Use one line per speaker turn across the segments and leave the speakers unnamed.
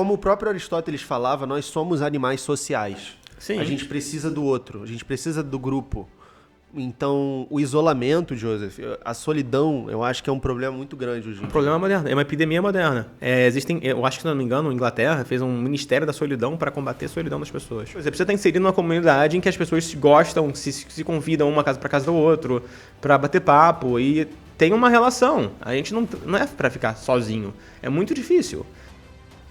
Como o próprio Aristóteles falava, nós somos animais sociais.
Sim.
A gente precisa do outro, a gente precisa do grupo. Então, o isolamento, Joseph, a solidão, eu acho que é um problema muito grande hoje em dia.
Um problema moderno, é uma epidemia moderna. Eu acho que, se não me engano, a Inglaterra fez um Ministério da Solidão para combater a solidão das pessoas. Você precisa estar inserido numa comunidade em que as pessoas se gostam, se convidam uma casa para casa do outro, para bater papo e tem uma relação. A gente não é para ficar sozinho. É muito difícil.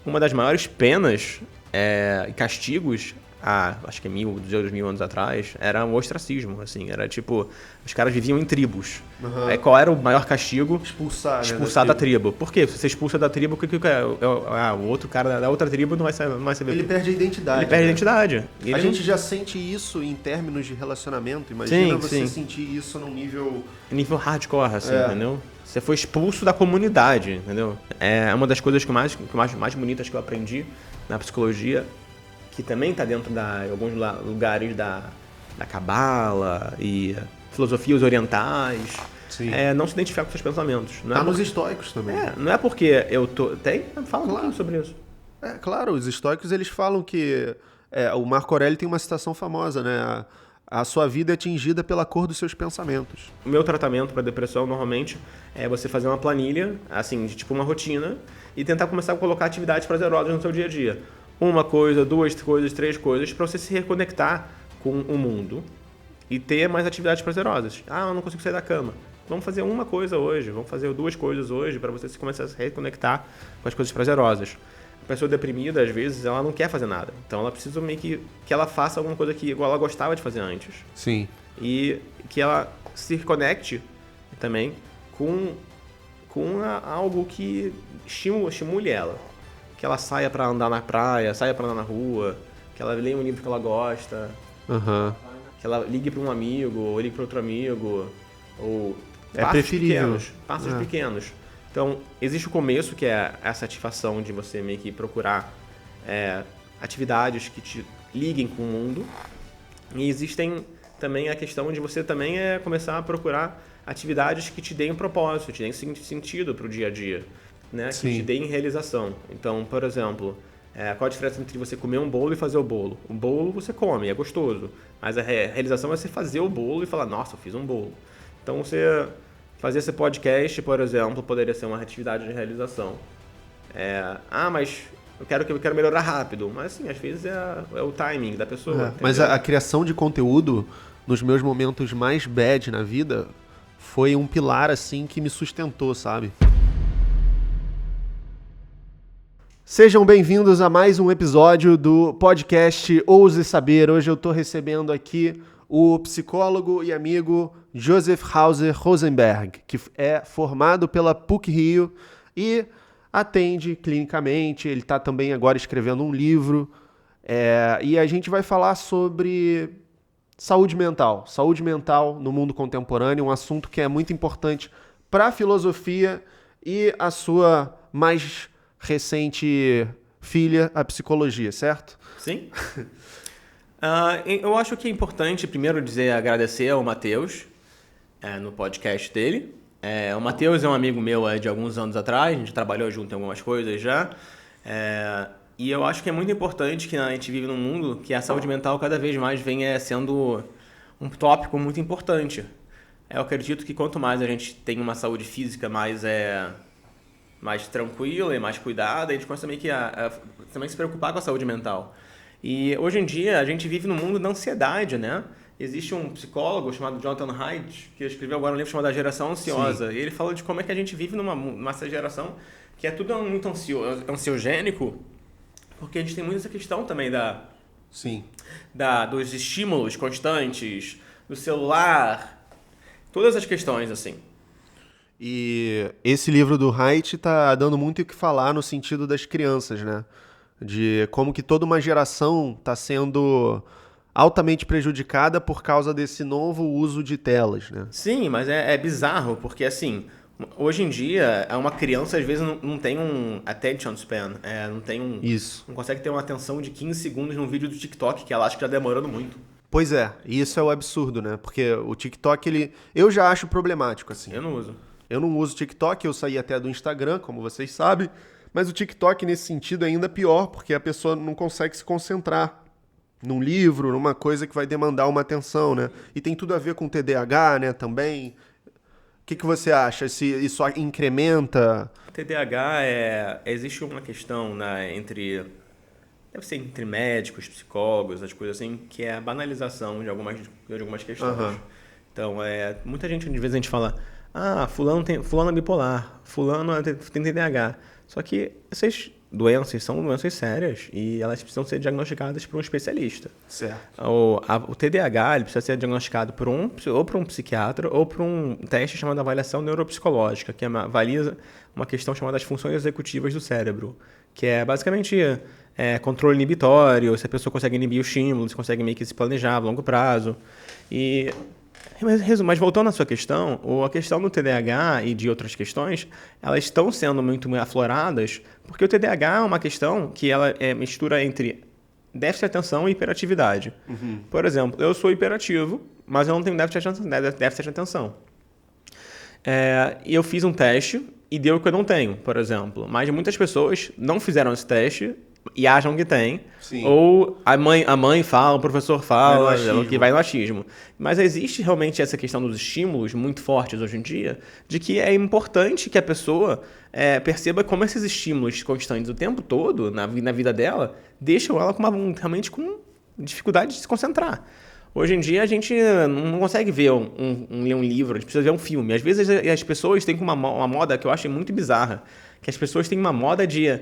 Uma das maiores penas e castigos, acho que 2.000 anos atrás, era o ostracismo, assim, era tipo, os caras viviam em tribos.
Uhum.
Aí qual era o maior castigo?
Expulsar
Da tribo. Por quê? Se você expulsa da tribo, o outro cara da outra tribo não vai saber.
Ele perde a identidade.
Ele perde a identidade.
A gente já sente isso em termos de relacionamento. Imagina você sentir isso num nível...
Nível hardcore, assim, entendeu? Você foi expulso da comunidade, entendeu? É uma das coisas mais bonitas que eu aprendi na psicologia, que também está dentro de alguns lugares da Cabala e filosofias orientais.
Sim.
Não se identificar com seus pensamentos.
Tá nos estoicos também.
Não é porque eu tô... Fala um pouquinho sobre isso.
Claro, os estoicos eles falam que... o Marco Aurélio tem uma citação famosa, né? A sua vida é atingida pela cor dos seus pensamentos.
O meu tratamento para depressão, normalmente, é você fazer uma planilha, assim, de tipo uma rotina, e tentar começar a colocar atividades prazerosas no seu dia a dia. Uma coisa, 2 coisas, 3 coisas, para você se reconectar com o mundo e ter mais atividades prazerosas. Eu não consigo sair da cama. Vamos fazer uma coisa hoje, vamos fazer 2 coisas hoje, para você começar a se reconectar com as coisas prazerosas. A pessoa deprimida, às vezes, ela não quer fazer nada. Então, ela precisa meio que ela faça alguma coisa que igual ela gostava de fazer antes.
Sim.
E que ela se conecte também com algo que estimule ela. Que ela saia pra andar na praia, saia pra andar na rua, que ela leia um livro que ela gosta, que ela ligue pra um amigo, ou ligue pra outro amigo, ou passos pequenos. Então, existe o começo, que é essa ativação de você meio que procurar atividades que te liguem com o mundo. E existem também a questão de você também começar a procurar atividades que te deem um propósito, te deem sentido para o dia a dia, né? Que te deem realização. Então, por exemplo, qual a diferença entre você comer um bolo e fazer o bolo? O bolo você come, é gostoso, mas a realização é você fazer o bolo e falar, nossa, eu fiz um bolo. Então, você... fazer esse podcast, por exemplo, poderia ser uma atividade de realização. Mas eu quero melhorar rápido. Mas, assim, às vezes é o timing da pessoa.
Mas a criação de conteúdo, nos meus momentos mais bad na vida, foi um pilar, assim, que me sustentou, sabe? Sejam bem-vindos a mais um episódio do podcast Ouse Saber. Hoje eu estou recebendo aqui o psicólogo e amigo Joseph Hauser Rosenberg, que é formado pela PUC-Rio e atende clinicamente. Ele está também agora escrevendo um livro. E a gente vai falar sobre saúde mental no mundo contemporâneo, um assunto que é muito importante para a filosofia e a sua mais recente filha, a psicologia, certo?
Sim. Eu acho que é importante primeiro agradecer ao Matheus no podcast dele. O Matheus é um amigo meu de alguns anos atrás, a gente trabalhou junto em algumas coisas já. E eu acho que é muito importante que a gente vive num mundo que a saúde mental cada vez mais vem sendo um tópico muito importante. Eu acredito que quanto mais a gente tem uma saúde física mais tranquila e mais cuidada, a gente começa meio que também se preocupar com a saúde mental. E hoje em dia a gente vive num mundo da ansiedade, né? Existe um psicólogo chamado Jonathan Haidt, que escreveu agora um livro chamado A Geração Ansiosa. Sim. E ele fala de como é que a gente vive numa geração que é tudo muito ansiogênico, porque a gente tem muito essa questão também dos estímulos constantes, do celular, todas as questões assim.
E esse livro do Haidt tá dando muito o que falar no sentido das crianças, né? De como que toda uma geração está sendo altamente prejudicada por causa desse novo uso de telas, né?
Sim, mas é bizarro, porque assim, hoje em dia, uma criança às vezes não tem um attention span,
Isso.
Não consegue ter uma atenção de 15 segundos num vídeo do TikTok, que ela acha que está demorando muito.
Pois é, e isso é o absurdo, né? Porque o TikTok, eu já acho problemático, assim.
Eu não uso.
Eu não uso TikTok, eu saí até do Instagram, como vocês sabem, Mas o TikTok, nesse sentido, é ainda pior, porque a pessoa não consegue se concentrar num livro, numa coisa que vai demandar uma atenção, né? E tem tudo a ver com TDAH, né, também. O que você acha? Se isso incrementa?
TDAH existe uma questão, né, deve ser entre médicos, psicólogos, as coisas assim, que é a banalização de algumas questões.
Aham.
Então, muita gente, às vezes a gente fala, fulano é bipolar, fulano tem TDAH. Só que essas doenças são doenças sérias e elas precisam ser diagnosticadas por um especialista.
Certo.
O TDAH ele precisa ser diagnosticado ou por um psiquiatra ou por um teste chamado avaliação neuropsicológica, que avalia uma questão chamada as funções executivas do cérebro, que é basicamente controle inibitório, se a pessoa consegue inibir os estímulos, consegue meio que se planejar a longo prazo. Mas voltando à sua questão, a questão do TDAH e de outras questões, elas estão sendo muito afloradas, porque o TDAH é uma questão que ela mistura entre déficit de atenção e hiperatividade.
Uhum.
Por exemplo, eu sou hiperativo, mas eu não tenho déficit de atenção. E eu fiz um teste e deu que eu não tenho, por exemplo. Mas muitas pessoas não fizeram esse teste e acham que tem.
Sim.
Ou a mãe fala, o professor fala, que vai no
achismo.
achismo. Mas existe realmente essa questão dos estímulos muito fortes hoje em dia, de que é importante que a pessoa perceba como esses estímulos constantes o tempo todo, na vida dela, deixam ela realmente com dificuldade de se concentrar. Hoje em dia a gente não consegue ler um livro, a gente precisa ver um filme. Às vezes as pessoas têm uma moda que eu acho muito bizarra, que as pessoas têm uma moda de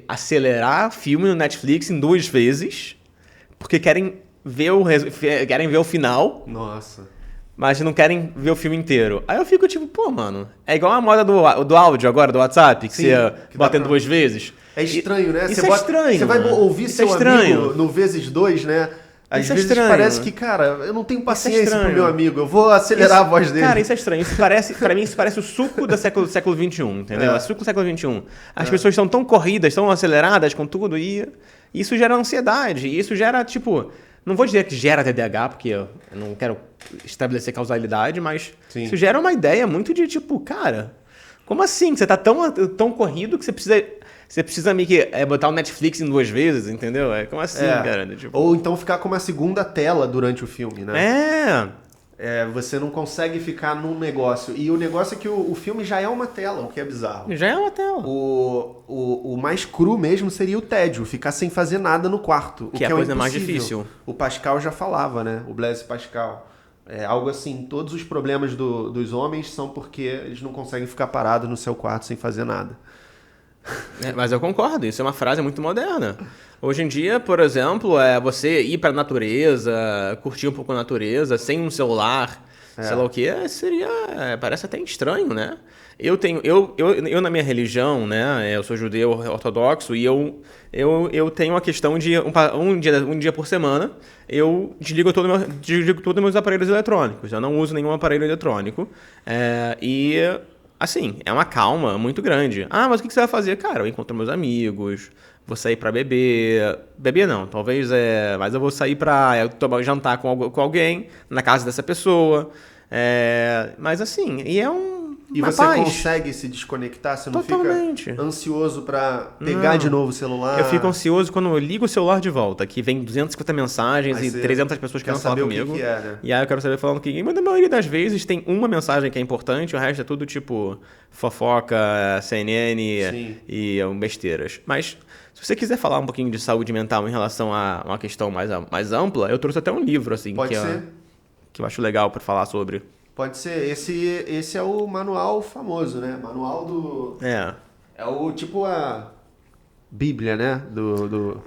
acelerar filme no Netflix em 2 vezes, porque querem ver o final,
Nossa.
mas não querem ver o filme inteiro. Aí eu fico tipo, pô, mano, é igual a moda do áudio agora, do WhatsApp, que
Sim,
você
que
bota
dá
em
pra-
2 vezes.
É estranho, né?
Isso é estranho,
Você vai
mano.
ouvir
Isso é
seu
estranho.
amigo no vezes 2, né? Às
Isso é
vezes
estranho.
parece que, cara, eu não tenho paciência pro
estranho.
meu amigo, eu vou acelerar a voz dele.
Cara, isso é estranho. Pra mim, isso parece o suco do século XXI, entendeu? É o suco do século XXI. As pessoas estão tão corridas, tão aceleradas com tudo, e isso gera ansiedade. E isso gera, tipo... Não vou dizer que gera TDAH, porque eu não quero estabelecer causalidade, mas
Sim.
isso gera uma ideia muito de, tipo, cara... Como assim? Você tá tão corrido que você precisa meio que botar o Netflix em 2 vezes, entendeu? Como assim, cara? Tipo...
Ou então ficar com uma segunda tela durante o filme, né?
É...
Você não consegue ficar num negócio. E o negócio é que o filme já é uma tela, o que é bizarro.
Já é uma tela.
O mais cru mesmo seria o tédio, ficar sem fazer nada no quarto.
Que é a coisa mais difícil.
O Pascal já falava, né? O Blaise Pascal. É algo assim, todos os problemas dos homens são porque eles não conseguem ficar parados no seu quarto sem fazer nada.
Mas eu concordo, isso é uma frase muito moderna. Hoje em dia, por exemplo, você ir pra natureza, curtir um pouco a natureza, sem um celular, sei lá o que, parece até estranho, né? Eu na minha religião, né, eu sou judeu ortodoxo e eu tenho a questão de um dia por semana eu desligo todos os meus aparelhos eletrônicos. Eu não uso nenhum aparelho eletrônico. E, assim, é uma calma muito grande. Mas o que você vai fazer? Cara, eu encontro meus amigos, vou sair pra beber. Beber não, talvez mas eu vou sair pra jantar com alguém na casa dessa pessoa. Mas assim,
E
uma
você
paz.
consegue se desconectar? Você não
Totalmente.
fica ansioso pra pegar de novo o celular?
Eu fico ansioso quando eu ligo o celular de volta, que vem 250 mensagens
Aí
e
você
300 pessoas
quer
querendo falar
saber o que
comigo.
que é, né?
E aí eu quero saber falando que... Mas na maioria das vezes tem uma mensagem que é importante, o resto é tudo tipo fofoca, CNN
Sim.
e besteiras. Mas se você quiser falar um pouquinho de saúde mental em relação a uma questão mais ampla, eu trouxe até um livro, assim,
Pode ser.
que eu acho legal para falar sobre.
Pode ser. Esse é o manual famoso, né? Manual do... É o tipo a Bíblia, né?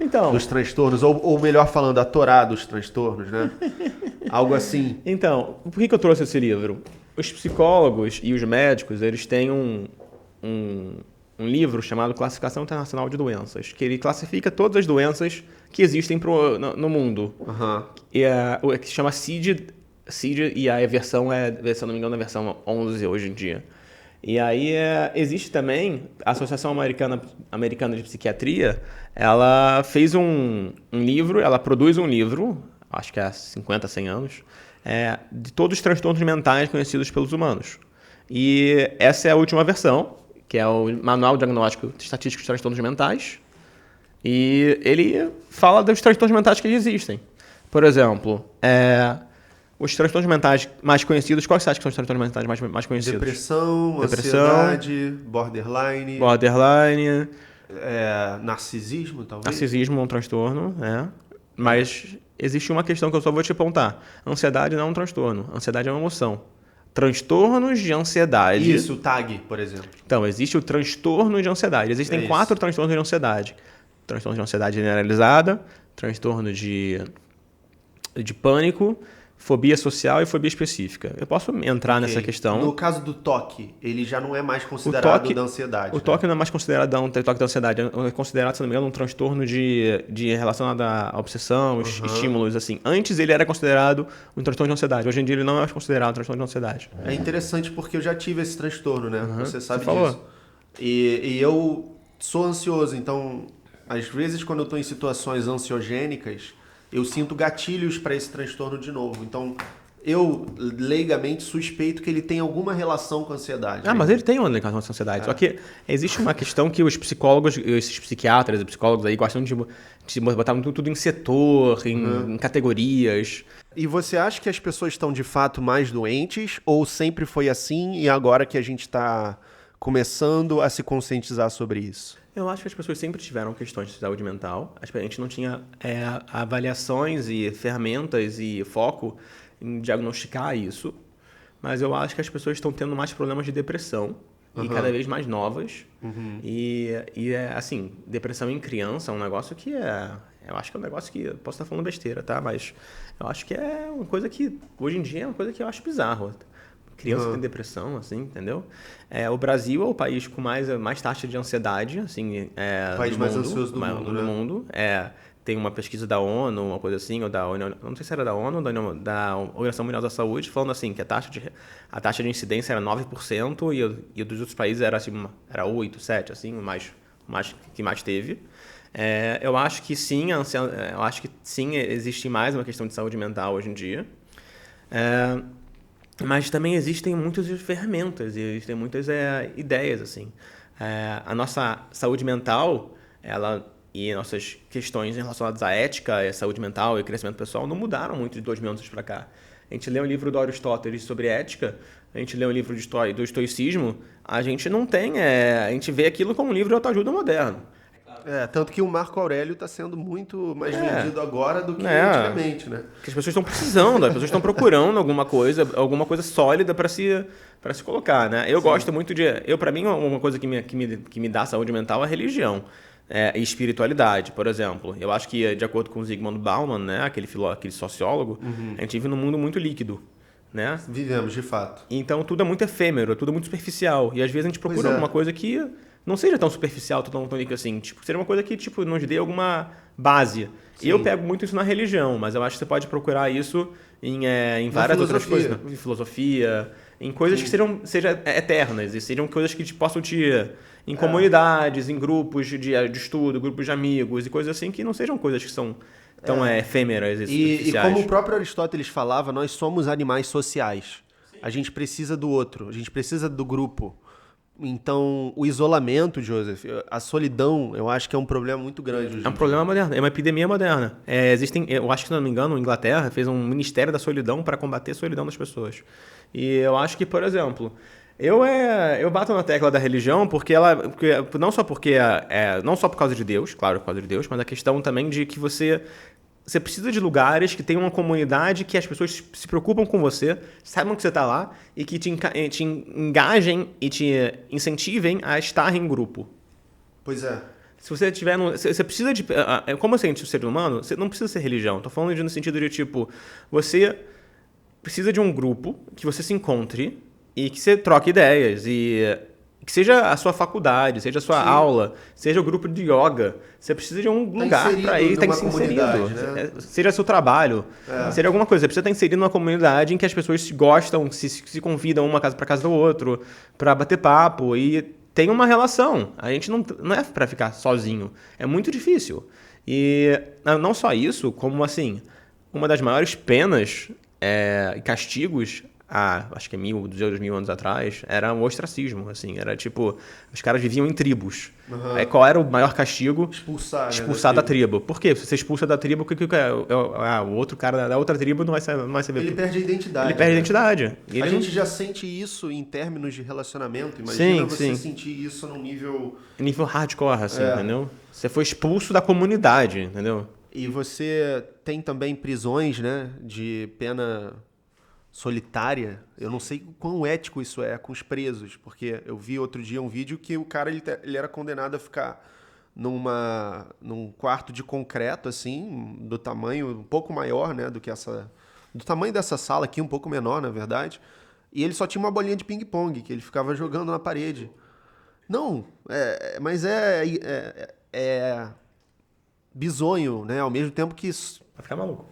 Então.
Dos transtornos. Ou melhor falando, a Torá dos transtornos, né? Algo assim.
Então, por que eu trouxe esse livro? Os psicólogos e os médicos, eles têm um livro chamado Classificação Internacional de Doenças, que ele classifica todas as doenças que existem no mundo.
Uhum.
Que se chama CID, e a versão se eu não me engano, a versão 11 hoje em dia. E aí existe também a Associação Americana de Psiquiatria, ela fez um livro, ela produz um livro, acho que há 50, 100 anos, de todos os transtornos mentais conhecidos pelos humanos. E essa é a última versão, que é o Manual Diagnóstico Estatístico de Transtornos Mentais, e ele fala dos transtornos mentais que existem. Por exemplo, os transtornos mentais mais conhecidos, quais você acha que são os transtornos mentais mais conhecidos?
Depressão, ansiedade, borderline, narcisismo, talvez.
Narcisismo é um transtorno, mas existe uma questão que eu só vou te apontar. Ansiedade não é um transtorno, ansiedade é uma emoção. Transtornos de ansiedade...
Isso, o TAG, por exemplo.
Então, existe o transtorno de ansiedade. Existem 4 transtornos de ansiedade. Transtorno de ansiedade generalizada, transtorno de pânico, fobia social e fobia específica. Eu posso entrar nessa questão.
No caso do TOC, ele já não é mais considerado da ansiedade.
O TOC não é mais considerado toque da ansiedade. É considerado, se não me engano, um transtorno de relacionado à obsessão, estímulos, assim. Antes ele era considerado um transtorno de ansiedade. Hoje em dia ele não é mais considerado um transtorno de ansiedade.
É interessante porque eu já tive esse transtorno, né? Você sabe
falou.
disso. E eu sou ansioso, então, às vezes quando eu estou em situações ansiogênicas, eu sinto gatilhos para esse transtorno de novo. Então, eu leigamente suspeito que ele tem alguma relação com a ansiedade.
Mas ele tem uma relação com a ansiedade. Só que existe uma questão que os psicólogos, esses psiquiatras e psicólogos aí gostam de botar tudo em setor, em categorias.
E você acha que as pessoas estão de fato mais doentes ou sempre foi assim e agora que a gente está começando a se conscientizar sobre isso?
Eu acho que as pessoas sempre tiveram questões de saúde mental. A gente não tinha avaliações e ferramentas e foco em diagnosticar isso. Mas eu acho que as pessoas estão tendo mais problemas de depressão e cada vez mais novas. E assim, depressão em criança é um negócio que eu acho que é um negócio que... Posso estar falando besteira, tá? Mas eu acho que é uma coisa que... Hoje em dia é uma coisa que eu acho bizarro. Criança tem depressão, assim, entendeu? O Brasil é o país com mais taxa de ansiedade, assim,
o país mais ansioso do mundo, né?
Mundo. Tem uma pesquisa da ONU, uma coisa assim, ou da ONU, não sei se era da ONU ou da Organização Mundial da Saúde, falando assim, que a taxa de incidência era 9% e dos outros países era 8%, 7%, assim, o mais que mais teve. Eu acho que sim, existe mais uma questão de saúde mental hoje em dia. Mas também existem muitas ferramentas, existem muitas ideias, assim. A nossa saúde mental, e nossas questões relacionadas à ética, saúde mental e crescimento pessoal não mudaram muito de 2000 anos para cá. A gente lê um livro do Aristóteles sobre ética, a gente lê um livro do estoicismo, a gente não tem... a gente vê aquilo como um livro de autoajuda moderno.
Tanto que o Marco Aurélio está sendo muito mais vendido agora do que antigamente, né?
Que as pessoas estão precisando, as pessoas estão procurando alguma coisa sólida para se colocar, né? Eu gosto muito para mim, uma coisa que me dá saúde mental é a religião. E espiritualidade, por exemplo. Eu acho que, de acordo com o Zygmunt Bauman, né, aquele sociólogo, a gente vive num mundo muito líquido. Né?
Vivemos, de fato.
Então, tudo é muito efêmero, tudo é muito superficial. E, às vezes, a gente procura alguma coisa que não seja tão superficial, tão líquido assim. Seja uma coisa que nos dê alguma base. Sim. Eu pego muito isso na religião, mas eu acho que você pode procurar isso em várias outras coisas. Em filosofia, em coisas que sejam eternas. E sejam coisas que possam em comunidades, em grupos de estudo, grupos de amigos e coisas assim que não sejam coisas que são tão efêmeras e superficiais.
E como o próprio Aristóteles falava, nós somos animais sociais. Sim. A gente precisa do outro, a gente precisa do grupo. Então, o isolamento, Joseph, a solidão, eu acho que é um problema muito grande.
É um problema moderno, é uma epidemia moderna. Eu acho que, se não me engano, a Inglaterra fez um Ministério da Solidão para combater a solidão das pessoas. E eu acho que, por exemplo... Eu bato na tecla da religião não só por causa de Deus, claro, por causa de Deus, mas a questão também de que você precisa de lugares que tenham uma comunidade que as pessoas se preocupam com você, saibam que você está lá e que te engajem e te incentivem a estar em grupo.
Pois é.
Se você tiver... Você precisa de... Como você é um ser humano, você não precisa ser religião. Estou falando no sentido de, você precisa de um grupo que você se encontre e que você troque ideias, e que seja a sua faculdade, seja a sua aula, seja o grupo de yoga. Você precisa de um lugar para ir, tem que ser inserido. Né? Seja seu trabalho, seja alguma coisa. Você precisa estar inserido numa comunidade em que as pessoas se gostam, se convidam uma para casa do outro, para bater papo, e tem uma relação. A gente não é para ficar sozinho. É muito difícil. E não só isso, como assim, uma das maiores penas e castigos acho que 1.000 anos atrás, era um ostracismo, assim, era tipo, os caras viviam em tribos. Aí qual era o maior castigo? Expulsar da tribo. Por quê? Se você expulsa da tribo, o outro cara da outra tribo não vai ser
Ele perde a identidade.
Ele perde a identidade.
A gente já sente isso em termos de relacionamento. Imagina você sentir isso num nível...
Nível hardcore, assim, entendeu? Você foi expulso da comunidade, entendeu?
E você tem também prisões, né, de pena solitária. Eu não sei quão ético isso é com os presos, porque eu vi outro dia um vídeo que o cara ele era condenado a ficar num quarto de concreto, assim, do tamanho um pouco maior, né, do tamanho dessa sala aqui, um pouco menor, na verdade, e ele só tinha uma bolinha de ping-pong que ele ficava jogando na parede. Não, mas é bizonho, né, ao mesmo tempo que...
Vai ficar maluco.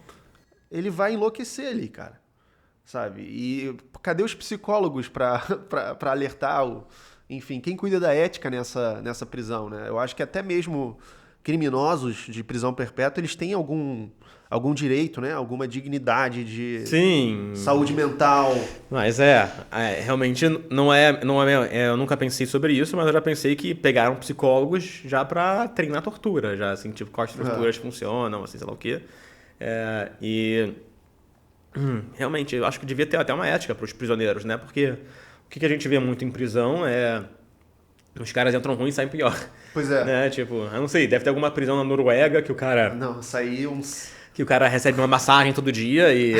Ele vai enlouquecer ali, cara. Sabe? E cadê os psicólogos para alertar enfim, quem cuida da ética nessa prisão, né? Eu acho que até mesmo criminosos de prisão perpétua, eles têm algum direito, né? Alguma dignidade de saúde mental.
Mas realmente não é, eu nunca pensei sobre isso, mas eu já pensei que pegaram psicólogos já para treinar tortura, já assim, tipo, quais torturas funcionam, assim, sei lá o quê. Realmente, eu acho que devia ter até uma ética para os prisioneiros, né? Porque o que a gente vê muito em prisão é... Os caras entram ruim e saem pior.
Pois é.
Né? Tipo, eu não sei, deve ter alguma prisão na Noruega que o cara...
Não, sair uns...
Que o cara recebe uma massagem todo dia e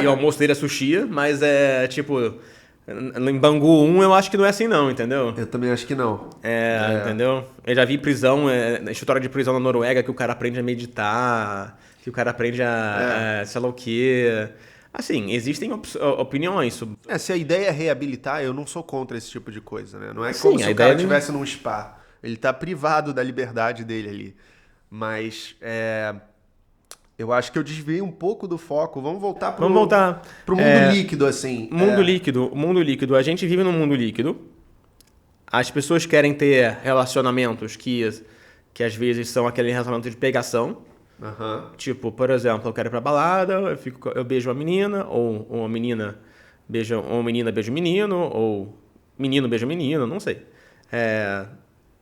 o almoço dele é sushi, mas tipo... Em Bangu 1 eu acho que não é assim não, entendeu?
Eu também acho que não.
Entendeu? Eu já vi prisão, história de prisão na Noruega que o cara aprende a meditar... Que o cara aprende sei lá o quê. Assim, existem opiniões sobre...
Se a ideia é reabilitar, eu não sou contra esse tipo de coisa, né? Não é como se o cara estivesse num spa. Ele tá privado da liberdade dele ali. Mas eu acho que eu desviei um pouco do foco. Vamos voltar pro mundo líquido, assim.
Mundo líquido. A gente vive num mundo líquido. As pessoas querem ter relacionamentos que às vezes são aquele relacionamento de pegação. Tipo, por exemplo, eu quero ir pra balada, eu beijo uma menina, ou uma menina beija um menino, ou menino beija um menino, não sei.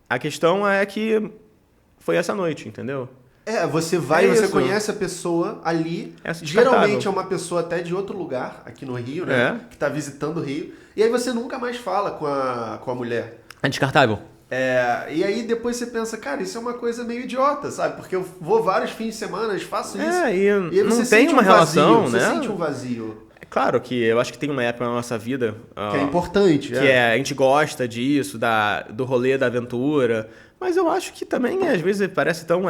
A questão é que foi essa noite, entendeu?
Você vai, você conhece a pessoa ali, geralmente é uma pessoa até de outro lugar, aqui no Rio, né? Que tá visitando o Rio, e aí você nunca mais fala com a mulher.
É descartável.
E aí depois você pensa, cara, isso é uma coisa meio idiota, sabe? Porque eu vou vários fins de semana, faço isso. E aí
não tem uma relação, né?
Você sente um vazio.
É claro que eu acho que tem uma época na nossa vida...
Que é importante.
Que a gente gosta disso, do rolê, da aventura. Mas eu acho que também, às vezes, parece tão...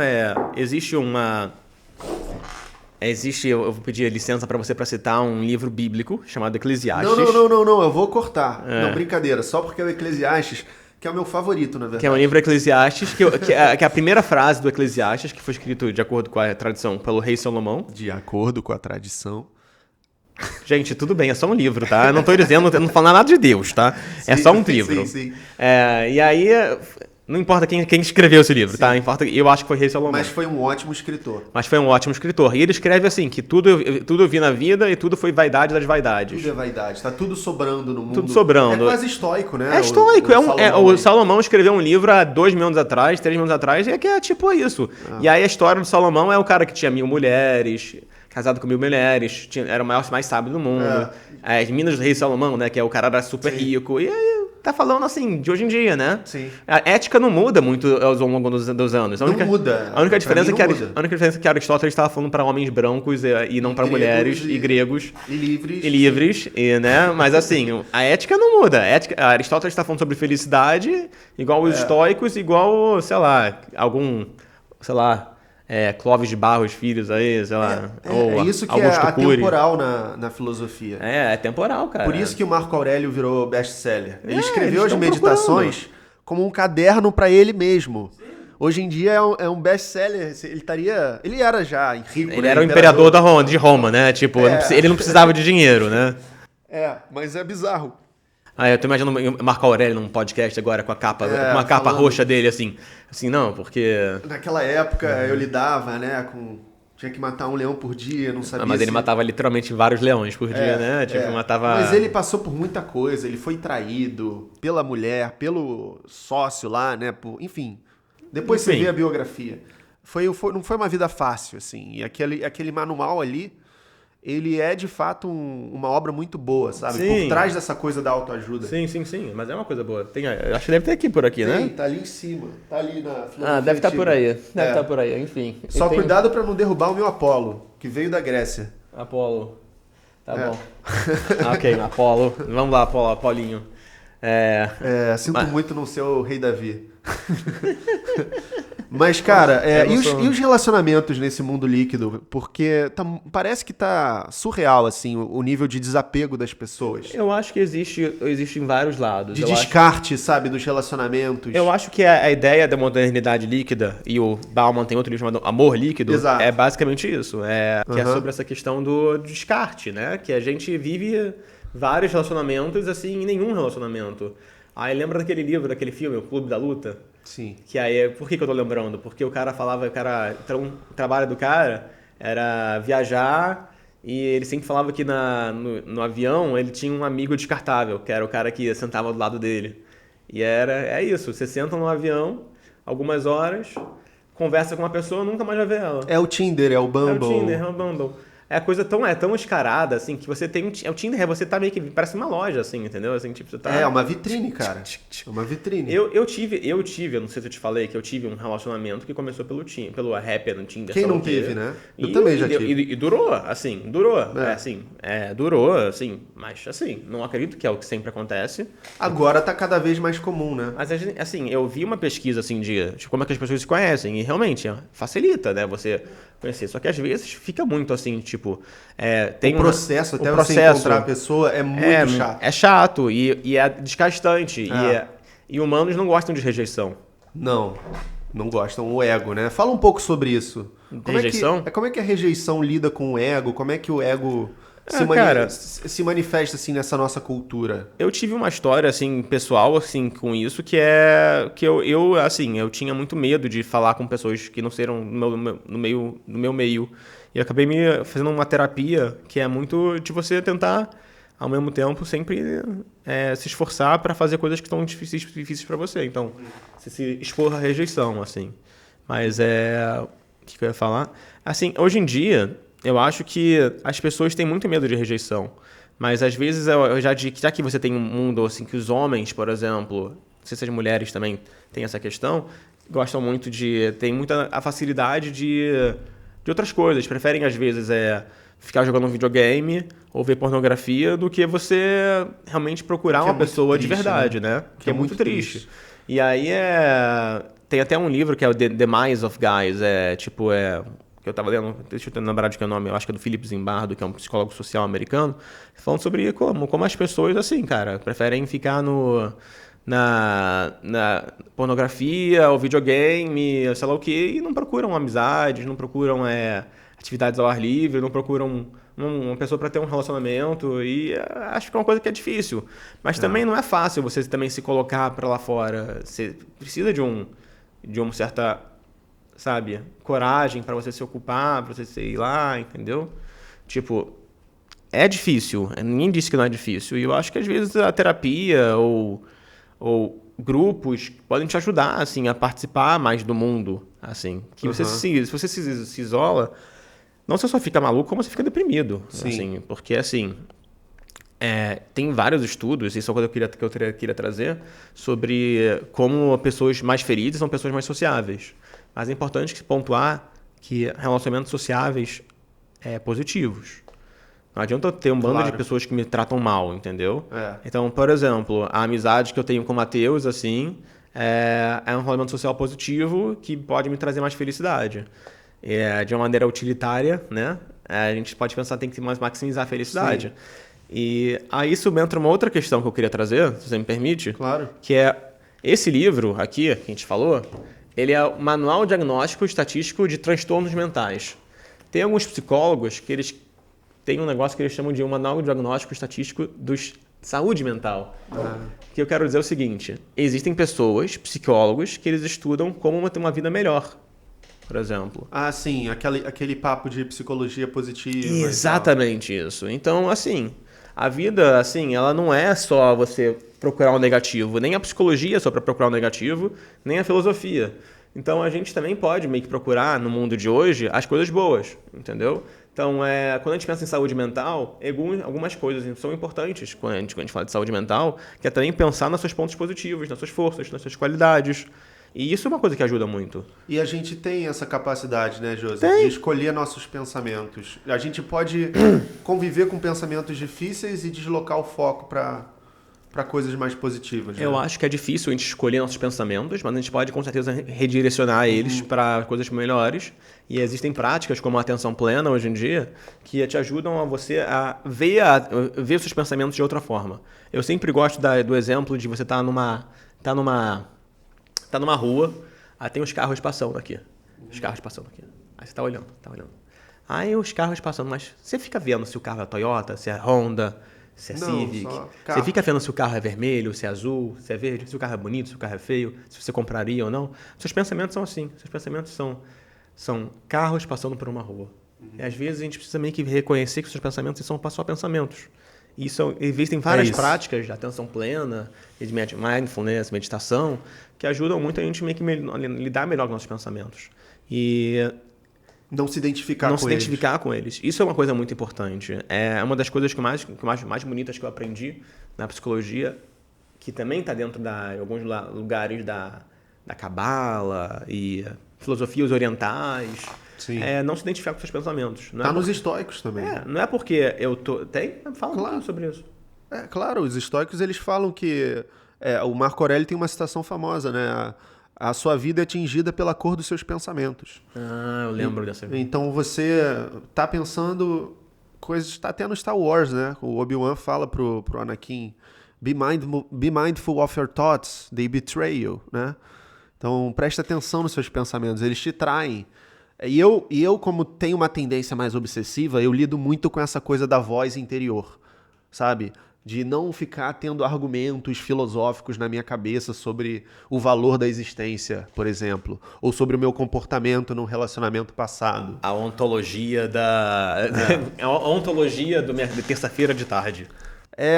eu vou pedir licença para você para citar um livro bíblico chamado Eclesiastes.
Não, eu vou cortar. Não, brincadeira, só porque é o Eclesiastes... Que é o meu favorito, na verdade.
Que é um livro Eclesiastes, que é a primeira frase do Eclesiastes, que foi escrito de acordo com a tradição pelo rei Salomão.
De acordo com a tradição.
Gente, tudo bem, é só um livro, tá? Eu não tô dizendo, eu não falo nada de Deus, tá? É só um livro.
Sim.
E aí, não importa quem escreveu esse livro, tá? Importa, eu acho que foi o rei Salomão.
Mas foi um ótimo escritor.
E ele escreve assim, que tudo eu vi na vida e tudo foi vaidade das vaidades.
Tudo é vaidade, tá tudo sobrando no mundo.
Tudo sobrando.
É quase estoico, né?
É estoico. O Salomão escreveu um livro há 2 mil anos atrás, 3 mil anos atrás, e é tipo isso. E aí a história do Salomão é o cara que tinha 1.000 mulheres, casado com 1.000 mulheres, era o maior, mais sábio do mundo. As minas do rei Salomão, né? Que é o cara era super rico. E aí tá falando assim, de hoje em dia, né?
Sim.
A ética não muda muito ao longo dos anos.
Não muda.
A única diferença é que Aristóteles estava falando para homens brancos e não para mulheres e gregos.
E livres.
E livres, né? Mas assim, a ética não muda. Aristóteles está falando sobre felicidade, igual os estoicos, igual, sei lá, Clóvis de Barros Filhos aí, sei lá.
É isso que Augusto é atemporal na filosofia.
É temporal, cara.
Por isso que o Marco Aurélio virou best-seller. Ele escreveu as meditações como um caderno para ele mesmo. Sim. Hoje em dia é um best-seller. Ele era já rico.
Ele era o imperador de Roma, né? Tipo, ele não precisava de dinheiro, né?
Mas é bizarro.
Eu tô imaginando o Marco Aurélio num podcast agora com a capa, com uma capa roxa dele, assim, não, porque...
Naquela época eu lidava, né, com tinha que matar um leão por dia, não sabia
Mas ele matava literalmente vários leões por dia, né? Tipo, matava...
Mas ele passou por muita coisa, ele foi traído pela mulher, pelo sócio lá, né? Enfim, depois você vê a biografia. Não foi uma vida fácil, assim. E aquele manual ali, ele é de fato uma obra muito boa, sabe?
Sim.
Por trás dessa coisa da autoajuda.
Sim. Mas é uma coisa boa. Acho que deve ter aqui por aqui, né?
Tá ali em cima. Tá ali na
deve estar por aí. Deve estar por aí, enfim.
Só cuidado pra não derrubar o meu Apolo, que veio da Grécia.
Apolo. Tá bom. Ok, Apolo. Vamos lá, Apolinho.
Sinto muito não ser o rei Davi. Mas, cara, e os relacionamentos nesse mundo líquido? Porque parece que tá surreal, assim, o nível de desapego das pessoas.
Eu acho que existe em vários lados.
De descarte, sabe, dos relacionamentos.
Eu acho que a ideia da modernidade líquida, e o Bauman tem outro livro chamado Amor Líquido,
Exato.
é basicamente isso. Que é sobre essa questão do descarte, né? Que a gente vive vários relacionamentos, assim, em nenhum relacionamento. Aí lembra daquele livro, daquele filme, O Clube da Luta?
Sim.
Que aí, por que eu tô lembrando? Porque o cara falava, o trabalho do cara era viajar e ele sempre falava que no avião ele tinha um amigo descartável, que era o cara que sentava do lado dele. E é isso, você senta no avião, algumas horas, conversa com uma pessoa, nunca mais vai ver ela.
É o Tinder, é o Bumble.
É o Bumble. É a coisa tão escarada, assim, que você tem o Tinder, você tá meio que, parece uma loja, assim, entendeu? Assim, tipo, você tá...
É uma vitrine, cara. É uma vitrine.
Eu tive, eu não sei se eu te falei, que eu tive um relacionamento que começou pelo Happy no Tinder.
Quem não teve, né? Eu também já tive.
E durou, assim, durou, mas assim, não acredito que é o que sempre acontece.
Agora tá cada vez mais comum, né?
Mas, assim, eu vi uma pesquisa, assim, de como é que as pessoas se conhecem, e realmente facilita, né, você conhecer. Só que às vezes fica muito, assim, tipo... tem
o processo, até você encontrar a pessoa, é muito chato.
É chato e é desgastante. E humanos não gostam de rejeição.
Não gostam. O ego, né? Fala um pouco sobre isso.
Rejeição?
Como é que a rejeição lida com o ego? Como é que o ego se manifesta, assim, nessa nossa cultura?
Eu tive uma história, assim, pessoal, assim, com isso, que eu tinha muito medo de falar com pessoas que não seriam no meu meio. E eu acabei me fazendo uma terapia que é muito de você tentar, ao mesmo tempo, sempre se esforçar para fazer coisas que estão difíceis para você. Então, você se expor à rejeição, assim. Mas o que eu ia falar? Assim, hoje em dia, eu acho que as pessoas têm muito medo de rejeição. Mas, às vezes, já que você tem um mundo, assim, que os homens, por exemplo, não sei se as mulheres também têm essa questão, gostam muito tem muita a facilidade de outras coisas. Preferem, às vezes, ficar jogando um videogame ou ver pornografia do que você realmente procurar uma pessoa de verdade, né? Que é muito triste. E aí tem até um livro que é o The Demise of Guys, que eu tava lendo, deixa eu lembrar de que é o nome, eu acho que é do Philip Zimbardo, que é um psicólogo social americano, falando sobre como as pessoas, assim, cara, preferem ficar na pornografia, ou videogame, sei lá o quê, e não procuram amizades, não procuram atividades ao ar livre, não procuram uma pessoa para ter um relacionamento, e acho que é uma coisa que é difícil. Mas também não é fácil você também se colocar para lá fora. Você precisa de uma certa, sabe, coragem para você se ocupar, para você ir lá, entendeu? Tipo, é difícil. Ninguém disse que não é difícil. E eu acho que às vezes a terapia ou grupos podem te ajudar, assim, a participar mais do mundo, assim. Que se você se isola, não você só fica maluco, como você fica deprimido.
Sim.
Assim, porque, assim, tem vários estudos, isso é uma coisa que eu queria trazer, sobre como pessoas mais felizes são pessoas mais sociáveis. Mas é importante pontuar que relacionamentos sociáveis positivos. Não adianta eu ter um bando de pessoas que me tratam mal, entendeu? Então, por exemplo, a amizade que eu tenho com o Matheus, assim, é um relacionamento social positivo que pode me trazer mais felicidade. De uma maneira utilitária, né? A gente pode pensar que tem que maximizar a felicidade. Sim. E aí isso entra uma outra questão que eu queria trazer, se você me permite.
Claro.
Que é esse livro aqui, que a gente falou, ele é o Manual Diagnóstico Estatístico de Transtornos Mentais. Tem alguns psicólogos que eles têm um negócio que eles chamam de um Manual Diagnóstico Estatístico de Saúde Mental. Que eu quero dizer o seguinte, existem pessoas, psicólogos, que eles estudam como ter uma vida melhor. por exemplo.
Ah, sim, aquele papo de psicologia positiva.
Exatamente isso. Então, assim, a vida, assim, ela não é só você procurar o negativo, nem a psicologia é só para procurar o negativo, nem a filosofia. Então, a gente também pode meio que procurar, no mundo de hoje, as coisas boas, entendeu? Então, quando a gente pensa em saúde mental, algumas coisas são importantes quando a gente fala de saúde mental, que é também pensar nos seus pontos positivos, nas suas forças, nas suas qualidades. E isso é uma coisa que ajuda muito.
E a gente tem essa capacidade, né, José,
Tem.
de escolher nossos pensamentos. A gente pode conviver com pensamentos difíceis e deslocar o foco para coisas mais positivas. Né?
Eu acho que é difícil a gente escolher nossos pensamentos, mas a gente pode com certeza redirecionar eles para coisas melhores. E existem práticas como a atenção plena hoje em dia que te ajudam a você a ver os seus pensamentos de outra forma. Eu sempre gosto do exemplo de você estar numa rua, aí tem os carros passando aqui. Os carros passando aqui. Aí você tá olhando. Aí os carros passando, mas você fica vendo se o carro é Toyota, se é Honda, se é Civic. Você fica vendo se o carro é vermelho, se é azul, se é verde, se o carro é bonito, se o carro é feio, se você compraria ou não. Seus pensamentos são assim. Seus pensamentos são carros passando por uma rua. E às vezes a gente precisa meio que reconhecer que seus pensamentos são só pensamentos. Existem várias práticas de atenção plena, de mindfulness, meditação, que ajudam muito a gente meio que lidar melhor com nossos pensamentos. E
não se identificar
com eles. Isso é uma coisa muito importante. É uma das coisas mais bonitas que eu aprendi na psicologia, que também está dentro de alguns lugares da Cabala e filosofias orientais.
Sim.
Não se identificar com seus pensamentos.
Tá nos estoicos também.
Não é porque eu tô... Fala um pouquinho sobre isso.
Claro, os estoicos eles falam que... o Marco Aurélio tem uma citação famosa, né? A sua vida é atingida pela cor dos seus pensamentos.
Eu lembro dessa vida.
Então você tá pensando coisas... Tá até no Star Wars, né? O Obi-Wan fala pro Anakin, be mindful of your thoughts, they betray you, né? Então presta atenção nos seus pensamentos, eles te traem. E eu, como tenho uma tendência mais obsessiva, eu lido muito com essa coisa da voz interior, sabe? De não ficar tendo argumentos filosóficos na minha cabeça sobre o valor da existência, por exemplo, ou sobre o meu comportamento num relacionamento passado.
A ontologia a ontologia de terça-feira de tarde.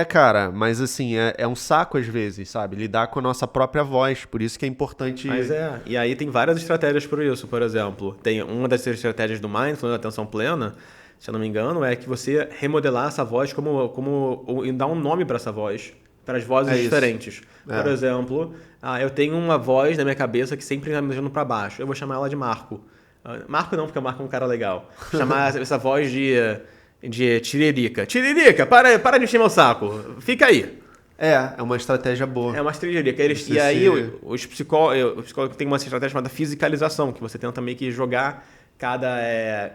Cara, mas assim, é um saco às vezes, sabe? Lidar com a nossa própria voz, por isso que é importante...
Mas e aí tem várias estratégias para isso, por exemplo. Tem uma das estratégias do Mindfulness, da atenção plena, se eu não me engano, é que você remodelar essa voz e dar um nome para essa voz, para as vozes diferentes. Por exemplo, eu tenho uma voz na minha cabeça que sempre está me deixando para baixo. Eu vou chamar ela de Marco. Marco não, porque o Marco é um cara legal. Chamar essa voz de Tiririca. Tiririca, para de encher meu saco. Fica aí.
É uma estratégia boa.
É uma estratégia. E aí, os psicólogos têm uma estratégia chamada fisicalização, que você tenta meio que jogar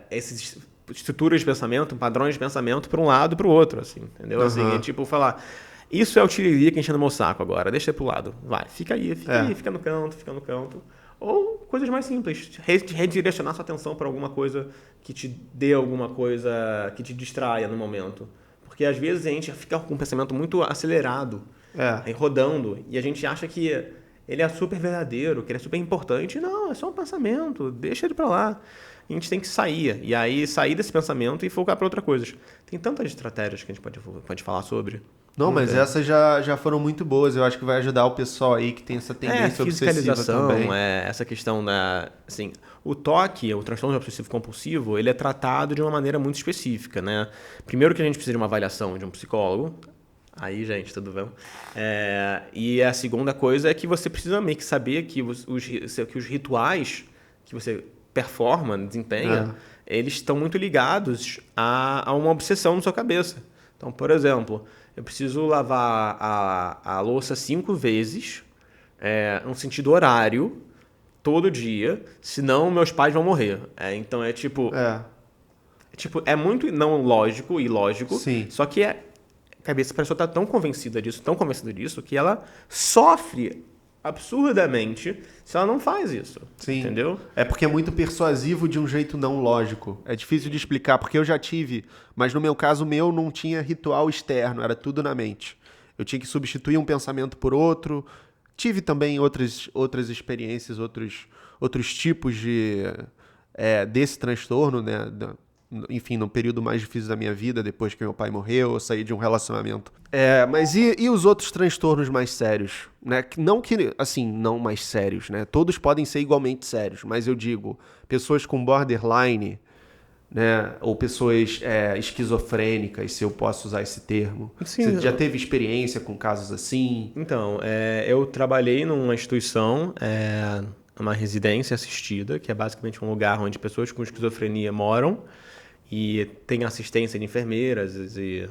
esses estruturas de pensamento, padrões de pensamento para um lado e para o outro, assim, entendeu? Assim, é tipo falar, isso é o Tiririca enchendo meu saco agora, deixa pro lado. Vai, fica aí, fica no canto. Ou coisas mais simples, redirecionar sua atenção para alguma coisa que te dê alguma coisa que te distraia no momento. Porque às vezes a gente fica com um pensamento muito acelerado, rodando, e a gente acha que ele é super verdadeiro, que ele é super importante. Não, é só um pensamento, deixa ele para lá. A gente tem que sair, e aí sair desse pensamento e focar para outras coisas. Tem tantas estratégias que a gente pode falar sobre.
Não, mas essas já foram muito boas. Eu acho que vai ajudar o pessoal aí que tem essa tendência obsessiva também.
Essa questão da... Assim, o TOC, o transtorno obsessivo compulsivo, ele é tratado de uma maneira muito específica, né? Primeiro que a gente precisa de uma avaliação de um psicólogo. Aí, gente, tudo bem? E a segunda coisa é que você precisa meio que saber que os rituais que você performa, desempenha, eles estão muito ligados a uma obsessão na sua cabeça. Então, por exemplo... Eu preciso lavar a louça 5 vezes, no sentido horário, todo dia, senão meus pais vão morrer. Então é muito não lógico e ilógico,
Sim.
Só que a cabeça da pessoa está tão convencida disso, que ela sofre absurdamente se ela não faz isso.
Sim.
Entendeu?
É porque é muito persuasivo de um jeito não lógico. É difícil de explicar, porque eu já tive, mas no meu caso, não tinha ritual externo, era tudo na mente. Eu tinha que substituir um pensamento por outro. Tive também outras experiências, outros tipos desse transtorno, né? Enfim, no período mais difícil da minha vida, depois que meu pai morreu, eu saí de um relacionamento. Mas e os outros transtornos mais sérios? Né? Não mais sérios, né? Todos podem ser igualmente sérios, mas eu digo, pessoas com borderline, né? Ou pessoas esquizofrênicas, se eu posso usar esse termo.
Sim,
Você já teve experiência com casos assim?
Então, eu trabalhei numa instituição, uma residência assistida, que é basicamente um lugar onde pessoas com esquizofrenia moram e tem assistência de enfermeiras e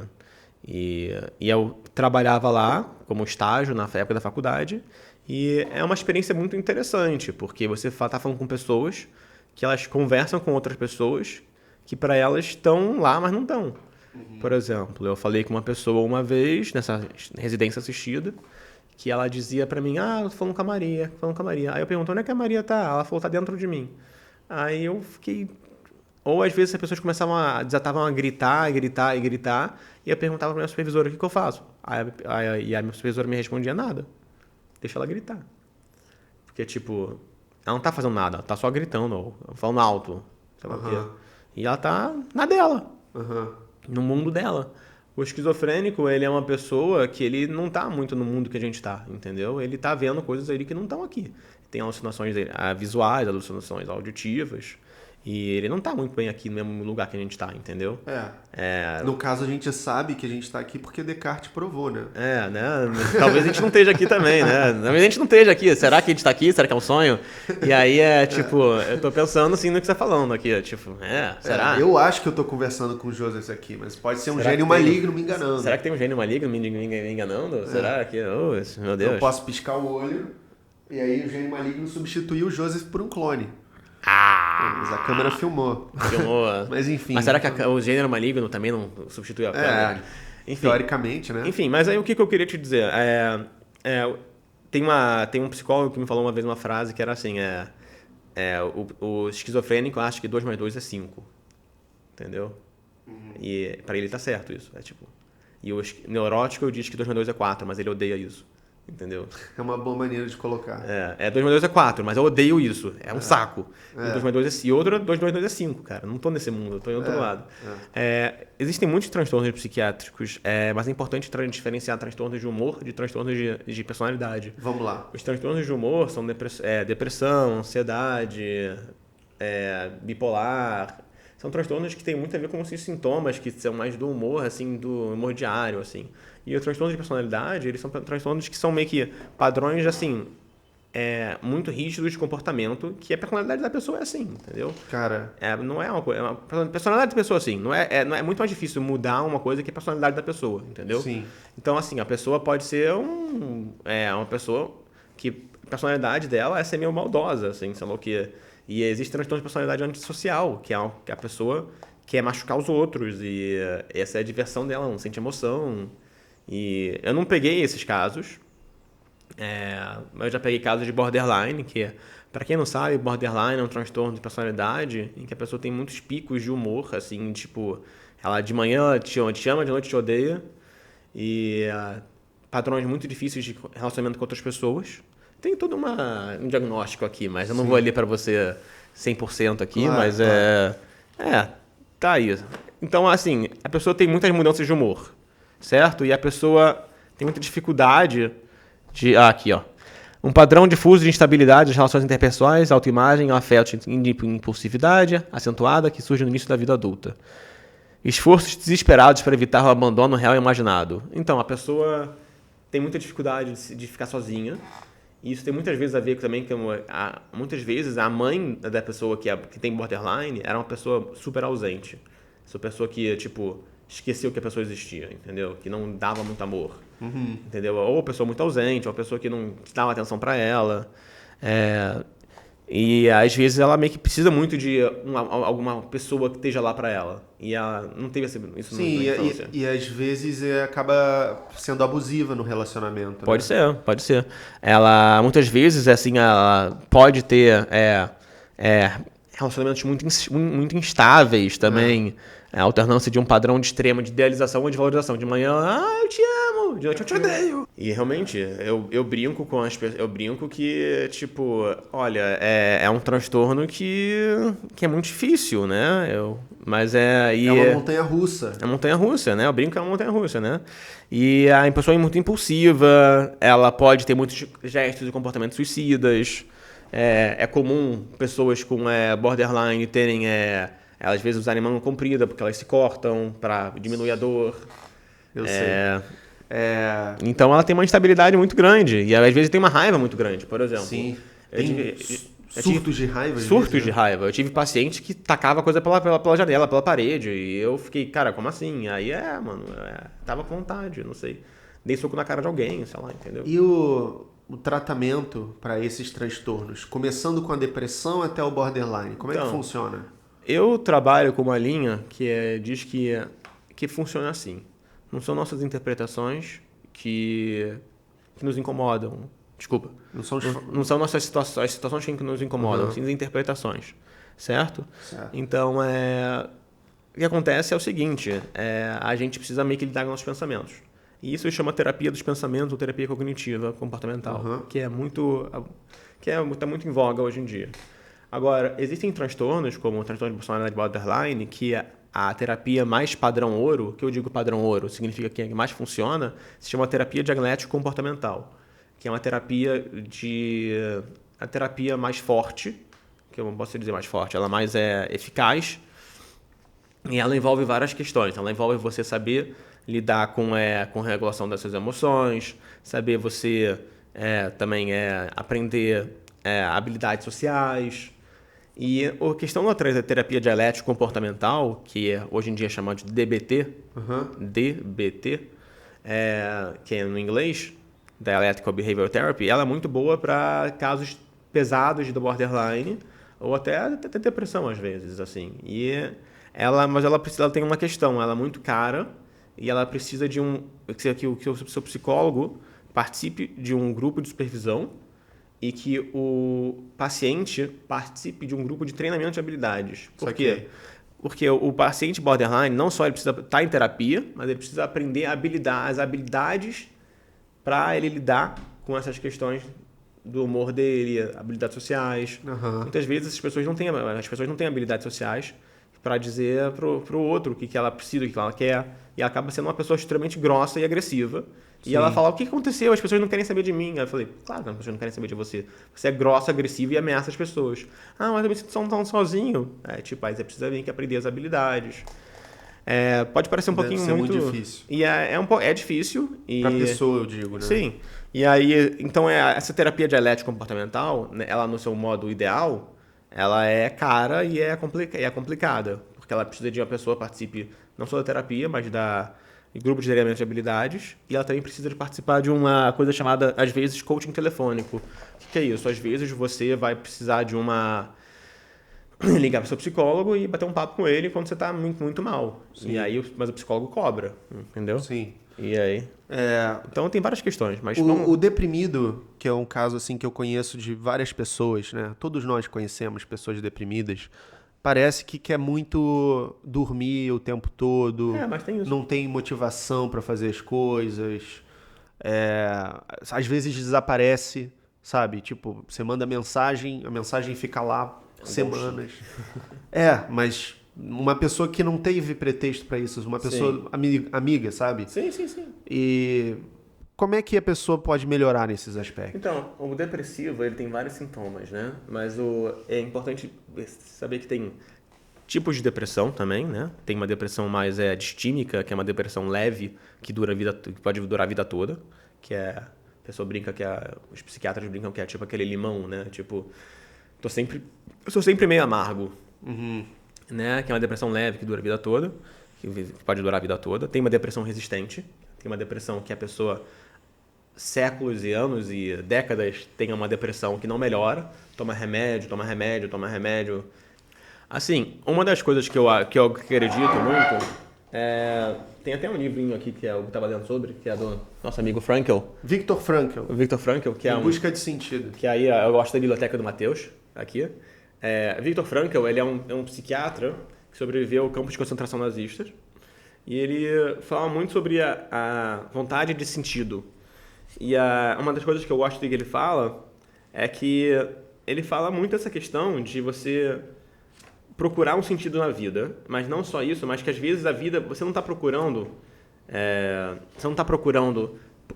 eu trabalhava lá como estágio na época da faculdade e é uma experiência muito interessante, porque você está falando com pessoas que elas conversam com outras pessoas que para elas estão lá, mas não estão. Por exemplo, eu falei com uma pessoa uma vez nessa residência assistida que ela dizia pra mim, eu tô falando com a Maria. Aí eu pergunto, onde é que a Maria tá? Ela falou, tá dentro de mim. Aí eu fiquei... Ou às vezes as pessoas desatavam a gritar, e eu perguntava pra minha supervisora, o que eu faço? Aí a minha supervisora me respondia, nada. Deixa ela gritar. Porque, tipo, ela não tá fazendo nada, ela tá só gritando, ou falando alto, sei lá o quê. E ela tá na dela, no mundo dela. O esquizofrênico, ele é uma pessoa que ele não tá muito no mundo que a gente tá, entendeu? Ele tá vendo coisas ali que não estão aqui. Tem alucinações visuais, alucinações auditivas, e ele não tá muito bem aqui no mesmo lugar que a gente tá, entendeu?
No caso, a gente sabe que a gente tá aqui porque Descartes provou, né?
Né? Talvez a gente não esteja aqui também, né? Talvez a gente não esteja aqui. Será que a gente tá aqui? Será que é um sonho? E aí eu tô pensando assim no que você tá falando aqui. Será?
Eu acho que eu tô conversando com o Joseph aqui, mas pode ser um
Será
gênio maligno me enganando.
Será que tem um gênio maligno me enganando? Será que... meu Deus.
Eu posso piscar o olho e aí o gênio maligno substituiu o Joseph por um clone. Mas a câmera filmou. Mas enfim.
Mas será que o gênero maligno também não substitui a câmera?
Enfim, teoricamente, né?
Enfim, mas aí o que eu queria te dizer? Tem um psicólogo que me falou uma vez uma frase que era assim, o esquizofrênico acha que 2 mais 2 é 5. Entendeu? E pra ele tá certo isso. E o neurótico diz que 2 mais 2 é 4, mas ele odeia isso. Entendeu?
É uma boa maneira de colocar.
2 mais 2 é 4, mas eu odeio isso. É um saco. E 2 mais 2 e outro 2 mais 2 é 5, cara. Não tô nesse mundo, eu tô em outro lado. Existem muitos transtornos psiquiátricos, mas é importante diferenciar transtornos de humor de transtornos de personalidade.
Vamos lá.
Os transtornos de humor são depressão, ansiedade, bipolar. São transtornos que têm muito a ver com esses sintomas que são mais do humor, assim, do humor diário, assim. E os transtornos de personalidade, eles são transtornos que são meio que padrões, assim, muito rígidos de comportamento, que a personalidade da pessoa é assim, entendeu?
Cara...
não é uma coisa... A personalidade da pessoa, assim, não é muito mais difícil mudar uma coisa que a personalidade da pessoa, entendeu?
Sim.
Então, assim, a pessoa pode ser uma pessoa que a personalidade dela é ser meio maldosa, assim, sei lá o quê. E existe transtorno de personalidade antissocial, que é a pessoa quer machucar os outros, e essa é a diversão dela, não sente emoção. E eu não peguei esses casos, mas eu já peguei casos de borderline, que, para quem não sabe, borderline é um transtorno de personalidade em que a pessoa tem muitos picos de humor, assim, tipo, ela de manhã ela te ama, de noite te odeia, e padrões muito difíceis de relacionamento com outras pessoas. Tem todo um diagnóstico aqui, mas eu não vou ler para você 100% aqui, claro, mas tá aí. Então, assim, a pessoa tem muitas mudanças de humor, certo? E a pessoa tem muita dificuldade de... aqui, ó. Um padrão difuso de instabilidade das relações interpessoais, autoimagem, afeto e impulsividade acentuada que surge no início da vida adulta. Esforços desesperados para evitar o abandono real e imaginado. Então, a pessoa tem muita dificuldade de ficar sozinha. E isso tem muitas vezes a ver também com... muitas vezes a mãe da pessoa que tem borderline era uma pessoa super ausente. Essa pessoa que, tipo, esqueceu que a pessoa existia, entendeu? Que não dava muito amor, entendeu? Ou a pessoa muito ausente, ou a pessoa que não dava atenção para ela. E às vezes ela meio que precisa muito de alguma pessoa que esteja lá para ela. E ela não teve isso na infância.
E às vezes acaba sendo abusiva no relacionamento.
Pode ser. Ela, muitas vezes, assim, ela pode ter relacionamentos muito instáveis também. A alternância de um padrão de extrema de idealização ou de valorização. De manhã, eu te amo. amo, de noite eu te odeio. E realmente, eu brinco com as pessoas, eu brinco que, tipo, olha, é um transtorno que é muito difícil, né? Mas é...
É uma montanha-russa.
É uma montanha-russa, né? Eu brinco que é uma montanha-russa, né? E a pessoa é muito impulsiva, ela pode ter muitos gestos e comportamentos suicidas. É comum pessoas com borderline terem, às vezes, usarem manga comprida porque elas se cortam para diminuir a dor.
Eu sei.
Então ela tem uma instabilidade muito grande e às vezes tem uma raiva muito grande, por exemplo.
Sim.
Eu
Tem
tive-
surtos de raiva. às
Surtos
vezes,
de
né?
raiva. Eu tive paciente que tacava coisa pela janela, pela parede. E eu fiquei, cara, como assim? Aí mano, tava com vontade, não sei. Dei soco na cara de alguém, sei lá, entendeu?
E o tratamento para esses transtornos? Começando com a depressão até o borderline. Como é que
Então,
funciona?
Eu trabalho com uma linha que diz que funciona assim. Não são nossas interpretações que nos incomodam. Desculpa. Não são nossas situações, as situações que nos incomodam, sim as interpretações. Certo? Então, o que acontece é o seguinte, a gente precisa meio que lidar com nossos pensamentos. E isso se chama terapia dos pensamentos ou terapia cognitiva comportamental, que está muito em voga hoje em dia. Agora, existem transtornos, como o transtorno de personalidade borderline, que a terapia mais padrão ouro, que eu digo padrão ouro, significa que mais funciona, se chama terapia dialético comportamental, que é uma terapia a terapia mais forte, que eu não posso dizer mais forte, ela mais eficaz, e ela envolve várias questões. Ela envolve você saber lidar com a regulação das suas emoções, saber você também aprender habilidades sociais. E a questão da terapia dialético comportamental, que hoje em dia é chamada de DBT, que é no inglês, Dialectical Behavioral Therapy, ela é muito boa para casos pesados de borderline ou até depressão às vezes, assim. Mas ela tem uma questão, ela é muito cara e ela precisa de que o seu psicólogo participe de um grupo de supervisão e que o paciente participe de um grupo de treinamento de habilidades. Por quê? Porque o paciente borderline, não só ele precisa estar em terapia, mas ele precisa aprender as habilidades para ele lidar com essas questões do humor dele, habilidades sociais. Muitas vezes as pessoas não têm habilidades sociais para dizer pro outro o que ela precisa, o que ela quer, e ela acaba sendo uma pessoa extremamente grossa e agressiva. Sim. E ela fala, o que aconteceu? As pessoas não querem saber de mim. Aí eu falei, claro que as pessoas não querem saber de você. Você é grossa, agressiva e ameaça as pessoas. Mas eu me sinto tão sozinho. Aí você precisa vir que aprender as habilidades. Pode parecer um pouquinho
muito difícil.
E é difícil.
Pra pessoa, eu digo, né?
Sim. E aí, então, essa terapia dialética comportamental, né, ela no seu modo ideal, ela é cara e é complicada. Porque ela precisa de uma pessoa que participe não só da terapia, mas de grupo de treinamento de habilidades. E ela também precisa de participar de uma coisa chamada, às vezes, coaching telefônico. O que é isso? Às vezes você vai precisar de ligar para o seu psicólogo e bater um papo com ele quando você está muito, muito mal. Sim. Mas o psicólogo cobra, entendeu?
Sim.
E aí? Então tem várias questões, mas
o deprimido, que é um caso assim que eu conheço de várias pessoas, né? Todos nós conhecemos pessoas deprimidas. Parece que quer muito dormir o tempo todo.
Mas tem isso.
Não tem motivação para fazer as coisas. Às vezes desaparece, sabe? Tipo, você manda mensagem, a mensagem fica lá semanas. Mas uma pessoa que não teve pretexto para isso, uma pessoa amiga, sabe?
Sim.
E como é que a pessoa pode melhorar nesses aspectos?
Então, o depressivo, ele tem vários sintomas, né? Mas é importante saber que tem tipos de depressão também, né? Tem uma depressão mais distímica, que é uma depressão leve, que pode durar a vida toda, que a pessoa brinca os psiquiatras brincam que é tipo aquele limão, né? Tipo, eu sou sempre meio amargo, né? Que é uma depressão leve, que dura a vida toda, que pode durar a vida toda. Tem uma depressão resistente, tem uma depressão que a pessoa séculos e anos e décadas tem uma depressão que não melhora, toma remédio. Assim, uma das coisas que eu acredito muito tem até um livrinho aqui que eu estava lendo sobre, que é do nosso amigo Frankl.
Viktor Frankl.
O Viktor Frankl, que é
Em Busca de Sentido.
Que aí eu gosto da Biblioteca do Mateus, aqui. Viktor Frankl, ele é um psiquiatra que sobreviveu ao campo de concentração nazista. E ele fala muito sobre a vontade de sentido. E uma das coisas que eu gosto de que ele fala é que ele fala muito essa questão de você procurar um sentido na vida, mas não só isso, mas que às vezes a vida você não está procurando,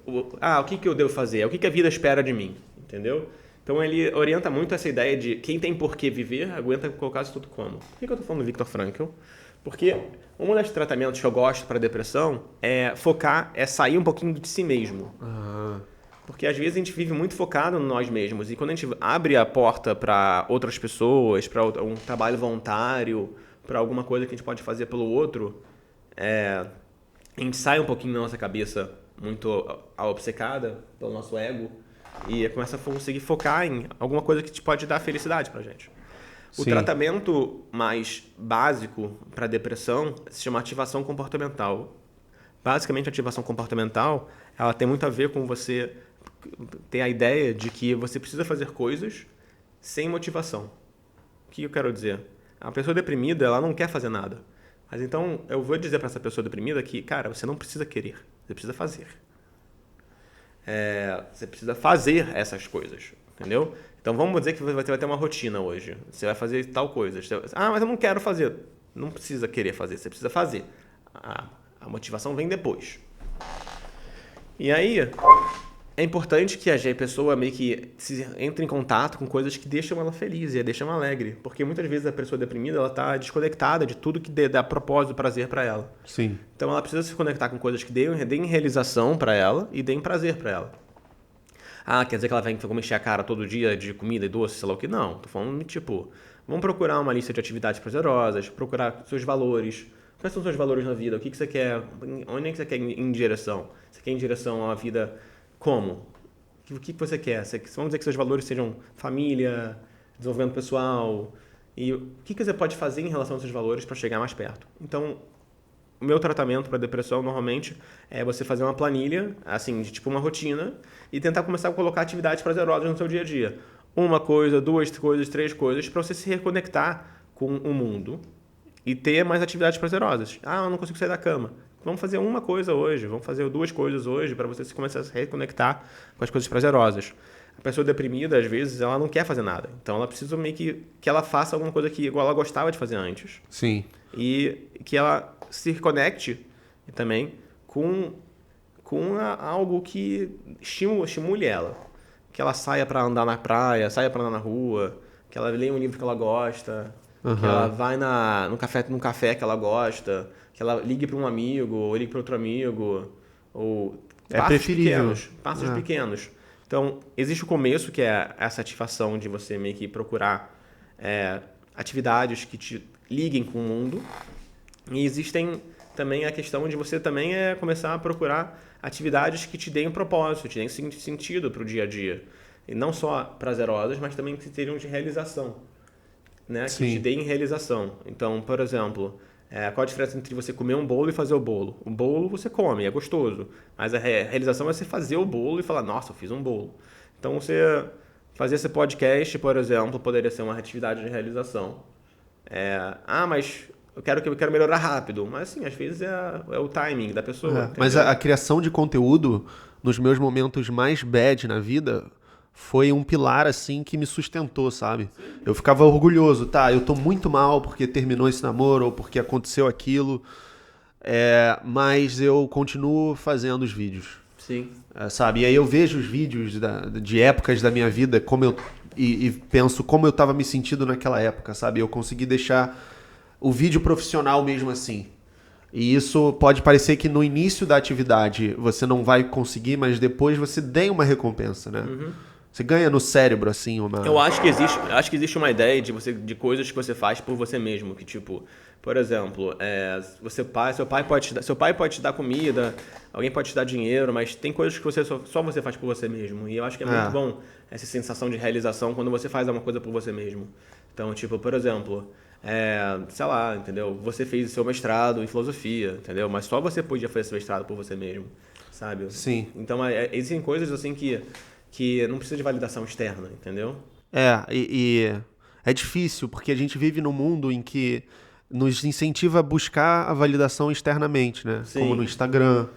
o que eu devo fazer, o que a vida espera de mim, entendeu? Então ele orienta muito essa ideia de quem tem por que viver, aguenta colocar isso tudo como. Por que eu estou falando do Viktor Frankl? Porque um dos tratamentos que eu gosto para depressão é sair um pouquinho de si mesmo. Porque às vezes a gente vive muito focado em nós mesmos. E quando a gente abre a porta para outras pessoas, para um trabalho voluntário, para alguma coisa que a gente pode fazer pelo outro, a gente sai um pouquinho da nossa cabeça muito obcecada pelo nosso ego e começa a conseguir focar em alguma coisa que pode dar felicidade pra gente. O
Sim.
tratamento mais básico para depressão se chama ativação comportamental. Basicamente, a ativação comportamental ela tem muito a ver com você ter a ideia de que você precisa fazer coisas sem motivação. O que eu quero dizer? A pessoa deprimida ela não quer fazer nada. Mas então eu vou dizer para essa pessoa deprimida que, cara, você não precisa querer, você precisa fazer. Você precisa fazer essas coisas, entendeu? Então vamos dizer que você vai ter uma rotina hoje. Você vai fazer tal coisa. Mas eu não quero fazer. Não precisa querer fazer, você precisa fazer. A motivação vem depois. E aí, é importante que a pessoa meio que entre em contato com coisas que deixam ela feliz e a deixam alegre. Porque muitas vezes a pessoa deprimida ela está desconectada de tudo que dá propósito, prazer para ela.
Sim.
Então ela precisa se conectar com coisas que deem realização para ela e deem prazer para ela. Quer dizer que ela vai encher a cara todo dia de comida e doce, sei lá o que? Não. Tô falando tipo, vamos procurar uma lista de atividades prazerosas, procurar seus valores. Quais são os seus valores na vida? O que você quer? Onde é que você quer ir em direção? Você quer ir em direção a uma vida como? O que você quer? Vamos dizer que seus valores sejam família, desenvolvimento pessoal. E o que você pode fazer em relação aos seus valores para chegar mais perto? Então, o meu tratamento para depressão, normalmente, é você fazer uma planilha, assim, de tipo uma rotina, e tentar começar a colocar atividades prazerosas no seu dia a dia. Uma coisa, duas coisas, três coisas, para você se reconectar com o mundo e ter mais atividades prazerosas. Eu não consigo sair da cama. Vamos fazer uma coisa hoje, vamos fazer duas coisas hoje para você começar a se reconectar com as coisas prazerosas. A pessoa deprimida, às vezes, ela não quer fazer nada. Então, ela precisa meio que ela faça alguma coisa que igual ela gostava de fazer antes.
Sim.
E que ela se conecte também com algo que estimule ela. Que ela saia para andar na praia, saia para andar na rua, que ela leia um livro que ela gosta, que ela vai num café que ela gosta, que ela ligue para um amigo, ou ligue para outro amigo, ou passos pequenos. Então, existe o começo, que é essa ativação de você meio que procurar atividades que te liguem com o mundo. E existem também a questão de você também começar a procurar atividades que te deem um propósito, te deem sentido para o dia a dia. E não só prazerosas, mas também que tenham de realização. Né? Que te deem realização. Então, por exemplo, qual a diferença entre você comer um bolo e fazer o bolo? O bolo você come, é gostoso. Mas a realização é você fazer o bolo e falar, nossa, eu fiz um bolo. Então, você fazer esse podcast, por exemplo, poderia ser uma atividade de realização. Mas eu quero melhorar rápido. Mas, assim, às vezes é o timing da pessoa.
Mas a criação de conteúdo, nos meus momentos mais bad na vida, foi um pilar, assim, que me sustentou, sabe? Sim. Eu ficava orgulhoso, eu tô muito mal porque terminou esse namoro ou porque aconteceu aquilo, mas eu continuo fazendo os vídeos.
Sim.
Sabe? E aí eu vejo os vídeos de épocas da minha vida e penso como eu tava me sentindo naquela época, sabe? Eu consegui deixar o vídeo profissional mesmo assim. E isso pode parecer que no início da atividade você não vai conseguir, mas depois você tem uma recompensa, né? Uhum. Você ganha no cérebro, assim, uma...
Eu acho que existe uma ideia de coisas que você faz por você mesmo. Que, tipo, por exemplo, seu pai pode te dar comida, alguém pode te dar dinheiro, mas tem coisas que só você faz por você mesmo. E eu acho que é muito bom essa sensação de realização quando você faz alguma coisa por você mesmo. Então, tipo, por exemplo, sei lá, entendeu? Você fez o seu mestrado em filosofia, entendeu? Mas só você podia fazer esse mestrado por você mesmo, sabe?
Sim.
Então, existem coisas assim que não precisa de validação externa, entendeu?
E é difícil, porque a gente vive num mundo em que nos incentiva a buscar a validação externamente, né?
Sim.
Como no Instagram.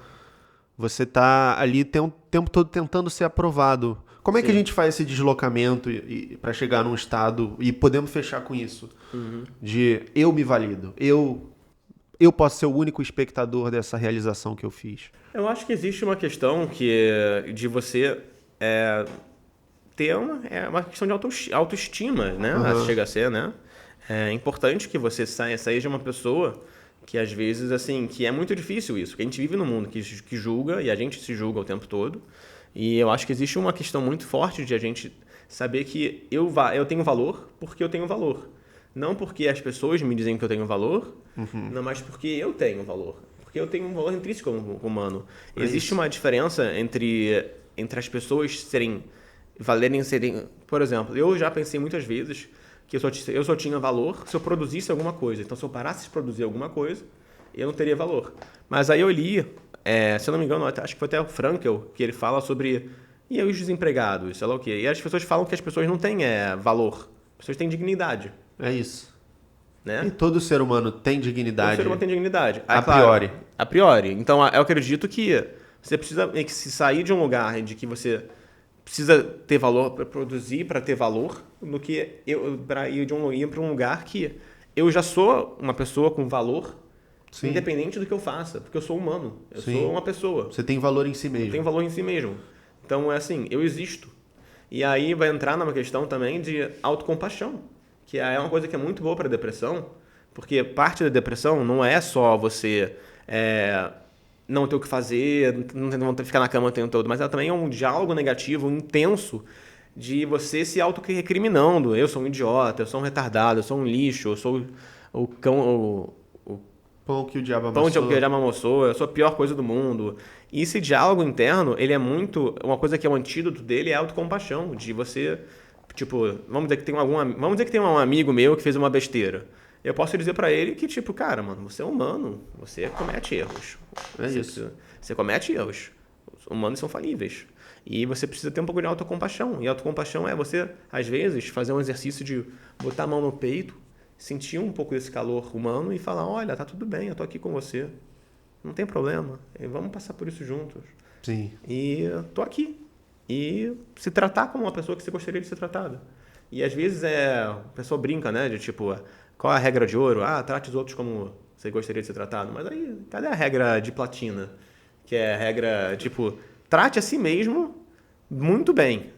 Você tá ali o tempo todo tentando ser aprovado. Como é que a
Sim.
gente faz esse deslocamento para chegar num estado e podemos fechar com isso? De eu me valido, eu posso ser o único espectador dessa realização que eu fiz.
Eu acho que existe uma questão de você ter uma questão de autoestima, né? Chega a ser, né? É importante que você seja uma pessoa que às vezes, assim, que é muito difícil isso, que a gente vive num mundo que julga e a gente se julga o tempo todo. E eu acho que existe uma questão muito forte de a gente saber que eu tenho valor porque eu tenho valor. Não porque as pessoas me dizem que eu tenho valor, não, mas porque eu tenho valor. Porque eu tenho um valor intrínseco como humano. Existe uma diferença entre as pessoas serem... Por exemplo, eu já pensei muitas vezes que eu só tinha valor se eu produzisse alguma coisa. Então, se eu parasse de produzir alguma coisa, eu não teria valor. Mas aí eu li, se eu não me engano, acho que foi até o Frankl, que ele fala sobre... E aí os desempregados, sei lá o quê. E as pessoas falam que as pessoas não têm valor. As pessoas têm dignidade.
É isso.
Né?
E todo ser humano tem dignidade.
Todo ser humano tem dignidade.
A priori.
A priori. Então, eu acredito que você precisa meio que se sair de um lugar de que você precisa ter valor para produzir, para ter valor, do que para ir para um lugar que eu já sou uma pessoa com valor,
Sim.
independente do que eu faça, porque eu sou humano, eu
Sim.
sou uma pessoa.
Você tem valor em si mesmo.
Eu tenho valor em si mesmo. Então, é assim, eu existo. E aí vai entrar numa questão também de autocompaixão, que é uma coisa que é muito boa para a depressão, porque parte da depressão não é só você não ter o que fazer, não ter que ficar na cama o tempo todo, mas ela também é um diálogo negativo, intenso, de você se auto-recriminando. Eu sou um idiota, eu sou um retardado, eu sou um lixo, eu sou o cão...
Pão que o diabo
Pão
amassou.
que o diabo amassou, eu sou a pior coisa do mundo. E esse diálogo interno, ele é muito... Uma coisa que é o antídoto dele é a autocompaixão, de você... Tipo, vamos dizer que tem um amigo meu que fez uma besteira. Eu posso dizer pra ele que, tipo, cara, mano, você é humano, você comete erros.
Isso.
Você comete erros. Os humanos são falíveis. E você precisa ter um pouco de autocompaixão. E autocompaixão é você, às vezes, fazer um exercício de botar a mão no peito, sentir um pouco desse calor humano e falar, olha, tá tudo bem, eu tô aqui com você. Não tem problema. Vamos passar por isso juntos.
Sim.
E eu tô aqui. E se tratar como uma pessoa que você gostaria de ser tratada. E às vezes a pessoa brinca, né? De tipo, qual é a regra de ouro? Trate os outros como você gostaria de ser tratado. Mas aí, cadê a regra de platina? Que é a regra, tipo, trate a si mesmo muito bem.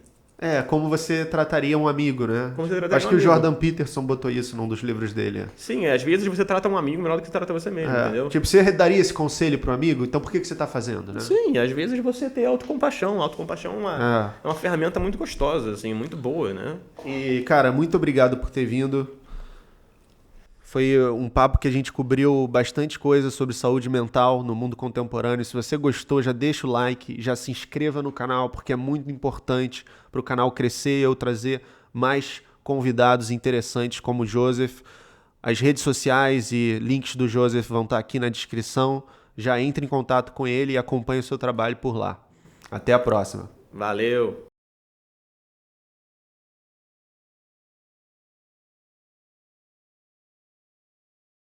Como você trataria um amigo, né?
Como você trataria
Acho
um
que o
amigo.
Jordan Peterson botou isso num dos livros dele.
Sim, às vezes você trata um amigo melhor do que você trata você mesmo, entendeu?
Tipo, você daria esse conselho pro amigo? Então por que você tá fazendo, né?
Sim, às vezes você ter autocompaixão. Autocompaixão é uma ferramenta muito gostosa, assim, muito boa, né?
E, cara, muito obrigado por ter vindo. Foi um papo que a gente cobriu bastante coisa sobre saúde mental no mundo contemporâneo. Se você gostou, já deixa o like, já se inscreva no canal, porque é muito importante para o canal crescer e eu trazer mais convidados interessantes como o Joseph. As redes sociais e links do Joseph vão estar aqui na descrição. Já entre em contato com ele e acompanhe o seu trabalho por lá. Até a próxima.
Valeu!